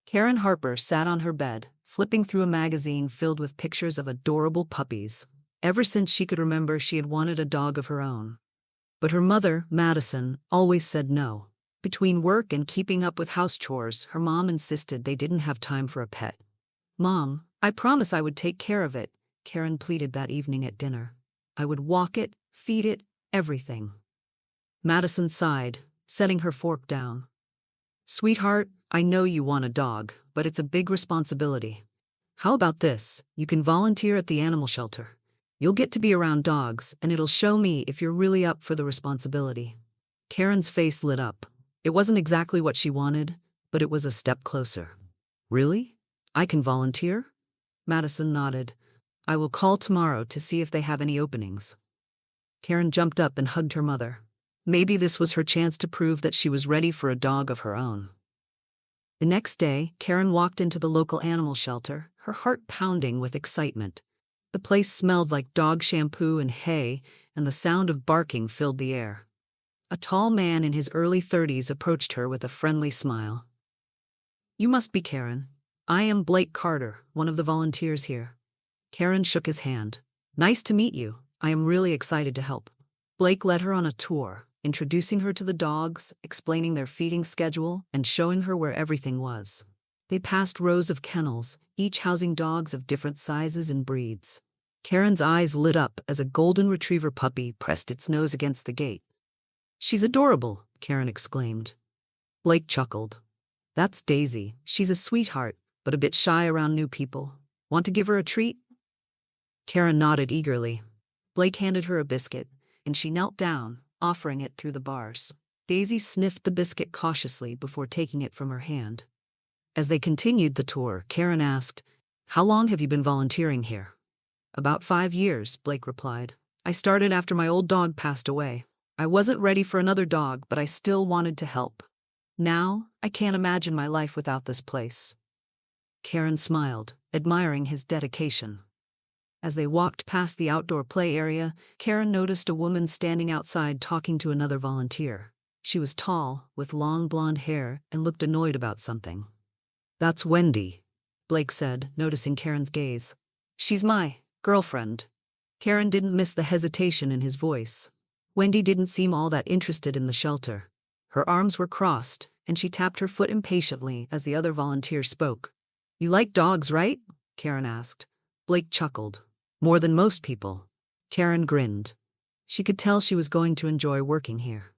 Karen Harper sat on her bed, flipping through a magazine filled with pictures of adorable puppies. Ever since she could remember, she had wanted a dog of her own. But her mother, Madison, always said no. Between work and keeping up with house chores, her mom insisted they didn't have time for a pet. "Mom, I promise I would take care of it," Karen pleaded that evening at dinner. "I would walk it, feed it, everything." Madison sighed, setting her fork down. "Sweetheart, I know you want a dog, but it's a big responsibility. How about this? You can volunteer at the animal shelter. You'll get to be around dogs, and it'll show me if you're really up for the responsibility." Karen's face lit up. It wasn't exactly what she wanted, but it was a step closer. "Really? I can volunteer?" Madison nodded. "I will call tomorrow to see if they have any openings." Karen jumped up and hugged her mother. Maybe this was her chance to prove that she was ready for a dog of her own. The next day, Karen walked into the local animal shelter, her heart pounding with excitement. The place smelled like dog shampoo and hay, and the sound of barking filled the air. A tall man in his early 30s approached her with a friendly smile. "You must be Karen. I am Blake Carter, one of the volunteers here." Karen shook his hand. "Nice to meet you. I am really excited to help." Blake led her on a tour, introducing her to the dogs, explaining their feeding schedule, and showing her where everything was. They passed rows of kennels, each housing dogs of different sizes and breeds. Karen's eyes lit up as a golden retriever puppy pressed its nose against the gate. "She's adorable," Karen exclaimed. Blake chuckled. "That's Daisy. She's a sweetheart, but a bit shy around new people. Want to give her a treat?" Karen nodded eagerly. Blake handed her a biscuit, and she knelt down, offering it through the bars. Daisy sniffed the biscuit cautiously before taking it from her hand. As they continued the tour, Karen asked, "How long have you been volunteering here?" "About 5 years," Blake replied. "I started after my old dog passed away. I wasn't ready for another dog, but I still wanted to help. Now, I can't imagine my life without this place." Karen smiled, admiring his dedication. As they walked past the outdoor play area, Karen noticed a woman standing outside talking to another volunteer. She was tall, with long blonde hair, and looked annoyed about something. "That's Wendy," Blake said, noticing Karen's gaze. "She's my girlfriend." Karen didn't miss the hesitation in his voice. Wendy didn't seem all that interested in the shelter. Her arms were crossed, and she tapped her foot impatiently as the other volunteer spoke. "You like dogs, right?" Karen asked. Blake chuckled. "More than most people." Karen grinned. She could tell she was going to enjoy working here.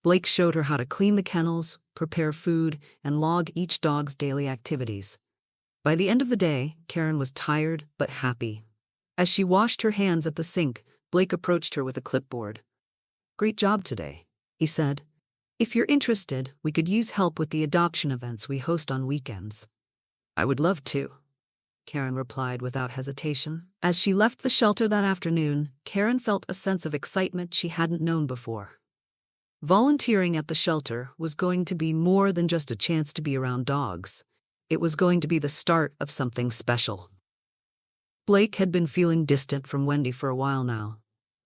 Blake showed her how to clean the kennels, prepare food, and log each dog's daily activities. By the end of the day, Karen was tired but happy. As she washed her hands at the sink, Blake approached her with a clipboard. "Great job today," he said. "If you're interested, we could use help with the adoption events we host on weekends." "I would love to," Karen replied without hesitation. As she left the shelter that afternoon, Karen felt a sense of excitement she hadn't known before. Volunteering at the shelter was going to be more than just a chance to be around dogs. It was going to be the start of something special. Blake had been feeling distant from Wendy for a while now.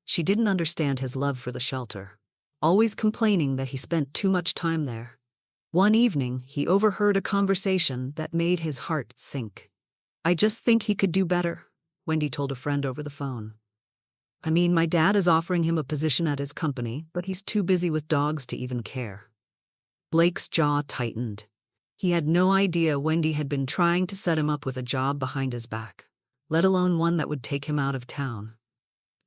She didn't understand his love for the shelter, always complaining that he spent too much time there. One evening, he overheard a conversation that made his heart sink. "I just think he could do better," Wendy told a friend over the phone. "I mean, my dad is offering him a position at his company, but he's too busy with dogs to even care." Blake's jaw tightened. He had no idea Wendy had been trying to set him up with a job behind his back, let alone one that would take him out of town.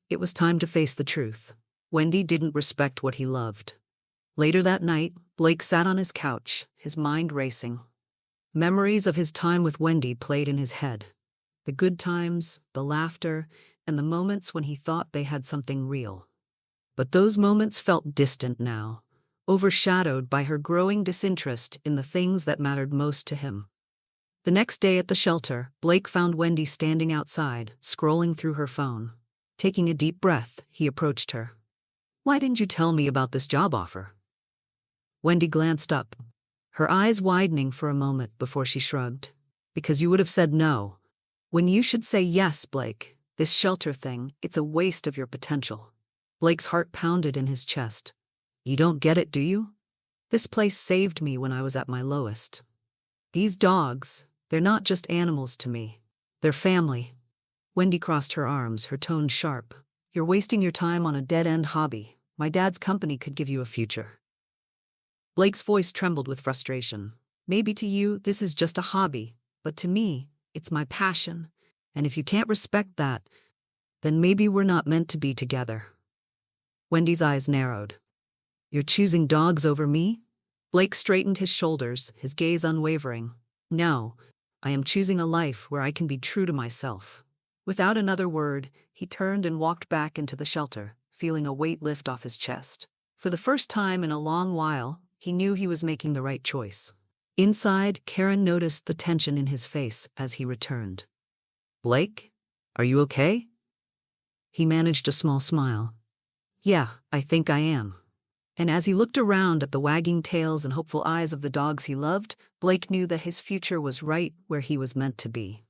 It was time to face the truth. Wendy didn't respect what he loved. Later that night, Blake sat on his couch, his mind racing. Memories of his time with Wendy played in his head. The good times, the laughter, and the moments when he thought they had something real. But those moments felt distant now, overshadowed by her growing disinterest in the things that mattered most to him. The next day at the shelter, Blake found Wendy standing outside, scrolling through her phone. Taking a deep breath, he approached her. "Why didn't you tell me about this job offer?" Wendy glanced up, her eyes widening for a moment before she shrugged. "Because you would have said no. When you should say yes, Blake. This shelter thing, it's a waste of your potential." Blake's heart pounded in his chest. "You don't get it, do you? This place saved me when I was at my lowest." These dogs, they're not just animals to me. They're family. Wendy crossed her arms, her tone sharp. You're wasting your time on a dead-end hobby. My dad's company could give you a future. Blake's voice trembled with frustration. Maybe to you, this is just a hobby, but to me, it's my passion. And if you can't respect that, then maybe we're not meant to be together. Wendy's eyes narrowed. You're choosing dogs over me? Blake straightened his shoulders, his gaze unwavering. No, I am choosing a life where I can be true to myself. Without another word, he turned and walked back into the shelter, feeling a weight lift off his chest. For the first time in a long while, he knew he was making the right choice. Inside, Karen noticed the tension in his face as he returned. Blake, are you okay? He managed a small smile. Yeah, I think I am. And as he looked around at the wagging tails and hopeful eyes of the dogs he loved, Blake knew that his future was right where he was meant to be.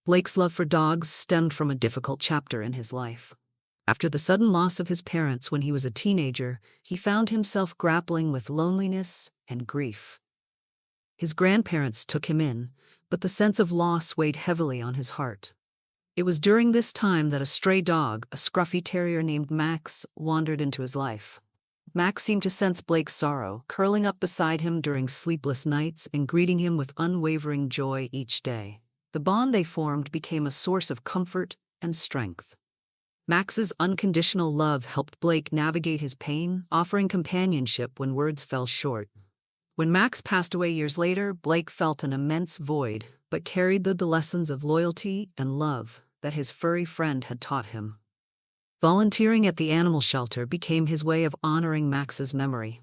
Blake's love for dogs stemmed from a difficult chapter in his life. After the sudden loss of his parents when he was a teenager, he found himself grappling with loneliness and grief. His grandparents took him in, but the sense of loss weighed heavily on his heart. It was during this time that a stray dog, a scruffy terrier named Max, wandered into his life. Max seemed to sense Blake's sorrow, curling up beside him during sleepless nights and greeting him with unwavering joy each day. The bond they formed became a source of comfort and strength. Max's unconditional love helped Blake navigate his pain, offering companionship when words fell short. When Max passed away years later, Blake felt an immense void, but carried the lessons of loyalty and love that his furry friend had taught him. Volunteering at the animal shelter became his way of honoring Max's memory,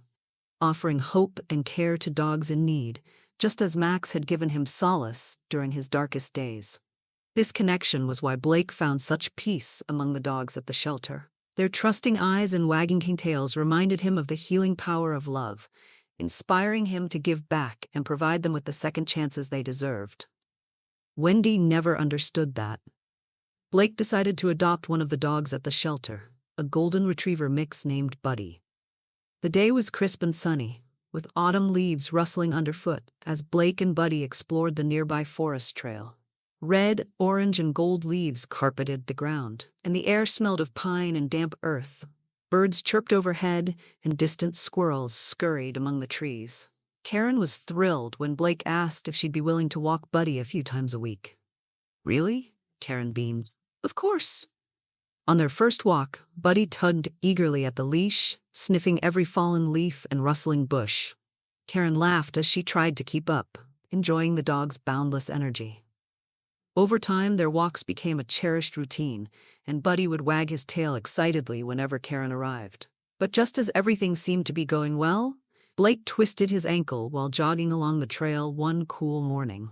offering hope and care to dogs in need, just as Max had given him solace during his darkest days. This connection was why Blake found such peace among the dogs at the shelter. Their trusting eyes and wagging tails reminded him of the healing power of love, inspiring him to give back and provide them with the second chances they deserved. Wendy never understood that. Blake decided to adopt one of the dogs at the shelter, a golden retriever mix named Buddy. The day was crisp and sunny, with autumn leaves rustling underfoot as Blake and Buddy explored the nearby forest trail. Red, orange, and gold leaves carpeted the ground, and the air smelled of pine and damp earth. Birds chirped overhead, and distant squirrels scurried among the trees. Karen was thrilled when Blake asked if she'd be willing to walk Buddy a few times a week. Really? Karen beamed. Of course. On their first walk, Buddy tugged eagerly at the leash, sniffing every fallen leaf and rustling bush. Karen laughed as she tried to keep up, enjoying the dog's boundless energy. Over time, their walks became a cherished routine, and Buddy would wag his tail excitedly whenever Karen arrived. But just as everything seemed to be going well, Blake twisted his ankle while jogging along the trail one cool morning.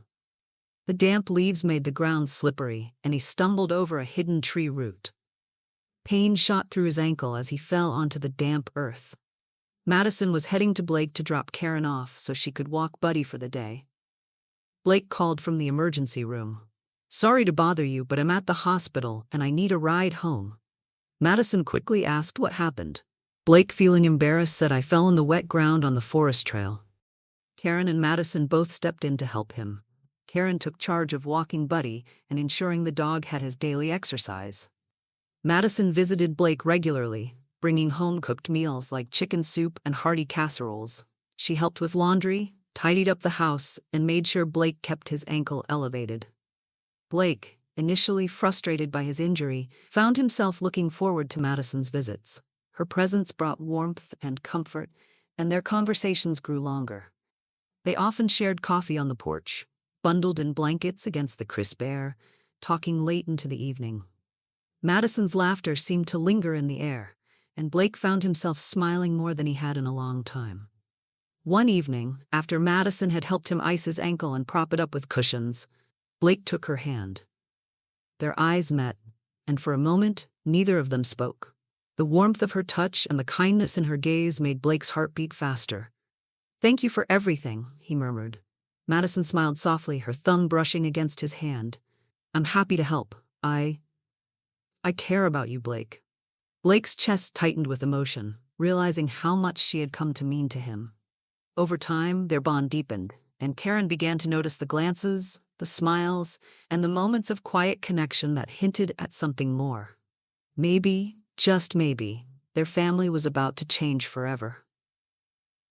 The damp leaves made the ground slippery, and he stumbled over a hidden tree root. Pain shot through his ankle as he fell onto the damp earth. Madison was heading to Blake to drop Karen off so she could walk Buddy for the day. Blake called from the emergency room. Sorry to bother you, but I'm at the hospital and I need a ride home. Madison quickly asked what happened. Blake, feeling embarrassed, said, I fell in the wet ground on the forest trail. Karen and Madison both stepped in to help him. Karen took charge of walking Buddy and ensuring the dog had his daily exercise. Madison visited Blake regularly, bringing home-cooked meals like chicken soup and hearty casseroles. She helped with laundry, tidied up the house, and made sure Blake kept his ankle elevated. Blake, initially frustrated by his injury, found himself looking forward to Madison's visits. Her presence brought warmth and comfort, and their conversations grew longer. They often shared coffee on the porch, bundled in blankets against the crisp air, talking late into the evening. Madison's laughter seemed to linger in the air, and Blake found himself smiling more than he had in a long time. One evening, after Madison had helped him ice his ankle and prop it up with cushions, Blake took her hand. Their eyes met, and for a moment, neither of them spoke. The warmth of her touch and the kindness in her gaze made Blake's heart beat faster. Thank you for everything, he murmured. Madison smiled softly, her thumb brushing against his hand. I'm happy to help. I care about you, Blake. Blake's chest tightened with emotion, realizing how much she had come to mean to him. Over time, their bond deepened, and Karen began to notice the glances, the smiles, and the moments of quiet connection that hinted at something more. Maybe, just maybe, their family was about to change forever.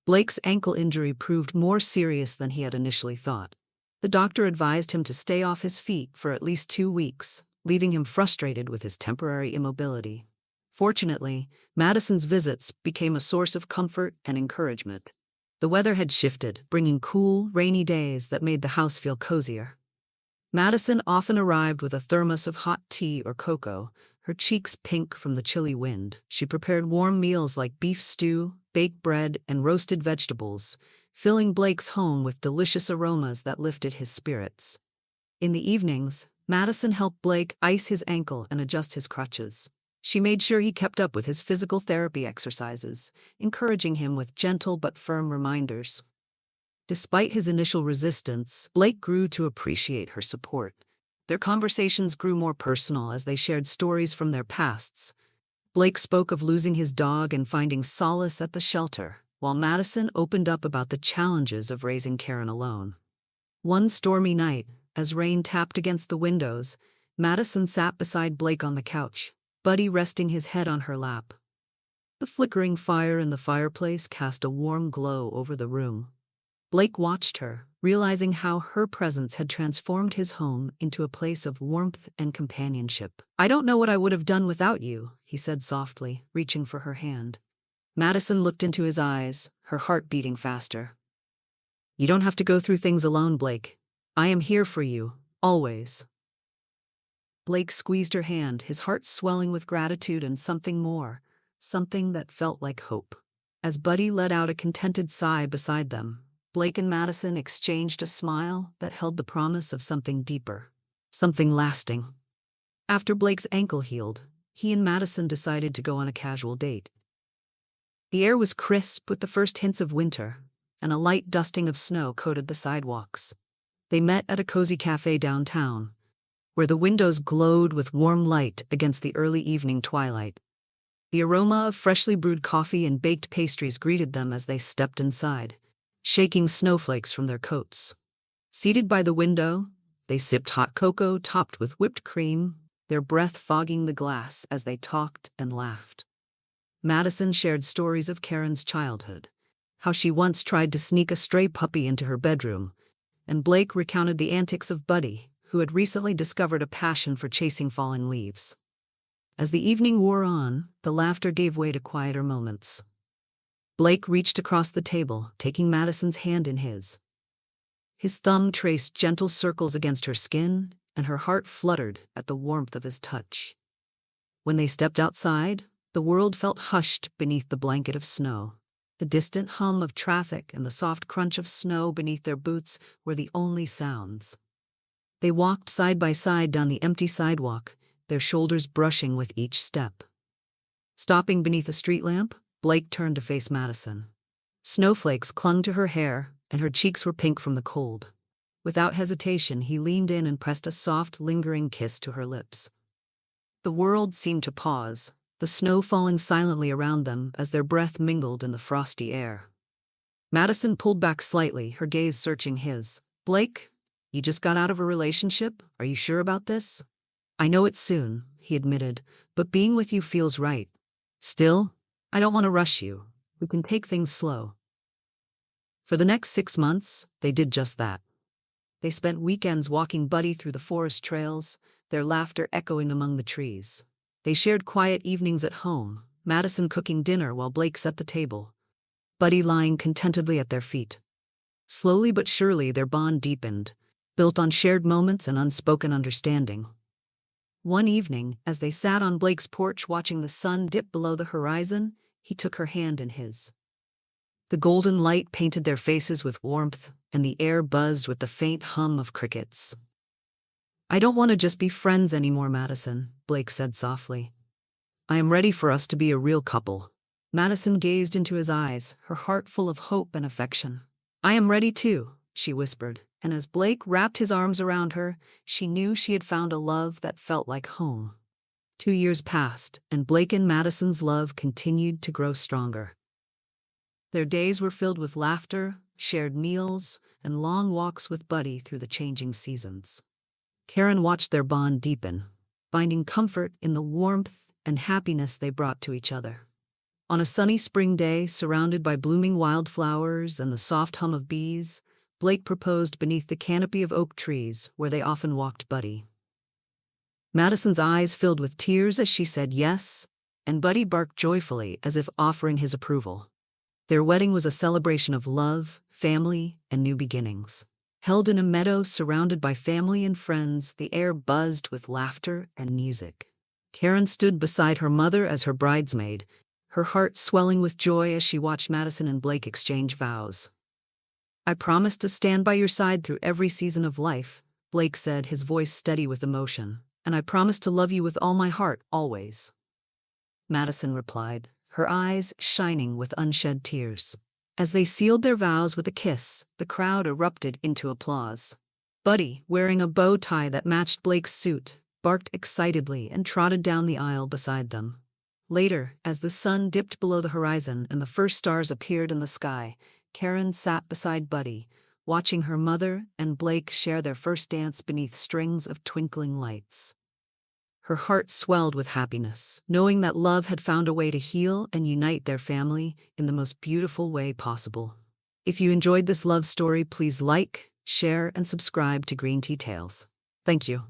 Blake's ankle injury proved more serious than he had initially thought. The doctor advised him to stay off his feet for at least 2 weeks, leaving him frustrated with his temporary immobility. Fortunately, Madison's visits became a source of comfort and encouragement. The weather had shifted, bringing cool, rainy days that made the house feel cozier. Madison often arrived with a thermos of hot tea or cocoa, her cheeks pink from the chilly wind. She prepared warm meals like beef stew, baked bread, and roasted vegetables, filling Blake's home with delicious aromas that lifted his spirits. In the evenings, Madison helped Blake ice his ankle and adjust his crutches. She made sure he kept up with his physical therapy exercises, encouraging him with gentle but firm reminders. Despite his initial resistance, Blake grew to appreciate her support. Their conversations grew more personal as they shared stories from their pasts. Blake spoke of losing his dog and finding solace at the shelter, while Madison opened up about the challenges of raising Karen alone. One stormy night, as rain tapped against the windows, Madison sat beside Blake on the couch, Buddy resting his head on her lap. The flickering fire in the fireplace cast a warm glow over the room. Blake watched her, realizing how her presence had transformed his home into a place of warmth and companionship. "I don't know what I would have done without you," he said softly, reaching for her hand. Madison looked into his eyes, her heart beating faster. "You don't have to go through things alone, Blake. I am here for you, always." Blake squeezed her hand, his heart swelling with gratitude and something more, something that felt like hope. As Buddy let out a contented sigh beside them, Blake and Madison exchanged a smile that held the promise of something deeper, something lasting. After Blake's ankle healed, he and Madison decided to go on a casual date. The air was crisp with the first hints of winter, and a light dusting of snow coated the sidewalks. They met at a cozy cafe downtown, where the windows glowed with warm light against the early evening twilight. The aroma of freshly brewed coffee and baked pastries greeted them as they stepped inside, shaking snowflakes from their coats. Seated by the window, they sipped hot cocoa topped with whipped cream, their breath fogging the glass as they talked and laughed. Madison shared stories of Karen's childhood, how she once tried to sneak a stray puppy into her bedroom, and Blake recounted the antics of Buddy, who had recently discovered a passion for chasing falling leaves. As the evening wore on, the laughter gave way to quieter moments. Blake reached across the table, taking Madison's hand in his. His thumb traced gentle circles against her skin, and her heart fluttered at the warmth of his touch. When they stepped outside, the world felt hushed beneath the blanket of snow. The distant hum of traffic and the soft crunch of snow beneath their boots were the only sounds. They walked side by side down the empty sidewalk, their shoulders brushing with each step. Stopping beneath a street lamp, Blake turned to face Madison. Snowflakes clung to her hair, and her cheeks were pink from the cold. Without hesitation, he leaned in and pressed a soft, lingering kiss to her lips. The world seemed to pause, the snow falling silently around them as their breath mingled in the frosty air. Madison pulled back slightly, her gaze searching his. "Blake, you just got out of a relationship? Are you sure about this?" "I know it's soon," he admitted, "but being with you feels right. Still, I don't want to rush you. We can take things slow." For the next 6 months, they did just that. They spent weekends walking Buddy through the forest trails, their laughter echoing among the trees. They shared quiet evenings at home, Madison cooking dinner while Blake set the table, Buddy lying contentedly at their feet. Slowly but surely their bond deepened, built on shared moments and unspoken understanding. One evening, as they sat on Blake's porch watching the sun dip below the horizon, he took her hand in his. The golden light painted their faces with warmth, and the air buzzed with the faint hum of crickets. "I don't want to just be friends anymore, Madison," Blake said softly. "I am ready for us to be a real couple." Madison gazed into his eyes, her heart full of hope and affection. "I am ready too," she whispered, and as Blake wrapped his arms around her, she knew she had found a love that felt like home. 2 years passed, and Blake and Madison's love continued to grow stronger. Their days were filled with laughter, shared meals, and long walks with Buddy through the changing seasons. Karen watched their bond deepen, finding comfort in the warmth and happiness they brought to each other. On a sunny spring day, surrounded by blooming wildflowers and the soft hum of bees, Blake proposed beneath the canopy of oak trees where they often walked Buddy. Madison's eyes filled with tears as she said yes, and Buddy barked joyfully as if offering his approval. Their wedding was a celebration of love, family, and new beginnings. Held in a meadow surrounded by family and friends, the air buzzed with laughter and music. Karen stood beside her mother as her bridesmaid, her heart swelling with joy as she watched Madison and Blake exchange vows. "I promise to stand by your side through every season of life," Blake said, his voice steady with emotion. "And I promise to love you with all my heart, always." Madison replied, her eyes shining with unshed tears. As they sealed their vows with a kiss, the crowd erupted into applause. Buddy, wearing a bow tie that matched Blake's suit, barked excitedly and trotted down the aisle beside them. Later, as the sun dipped below the horizon and the first stars appeared in the sky, Karen sat beside Buddy, watching her mother and Blake share their first dance beneath strings of twinkling lights. Her heart swelled with happiness, knowing that love had found a way to heal and unite their family in the most beautiful way possible. If you enjoyed this love story, please like, share, and subscribe to Green Tea Tales. Thank you.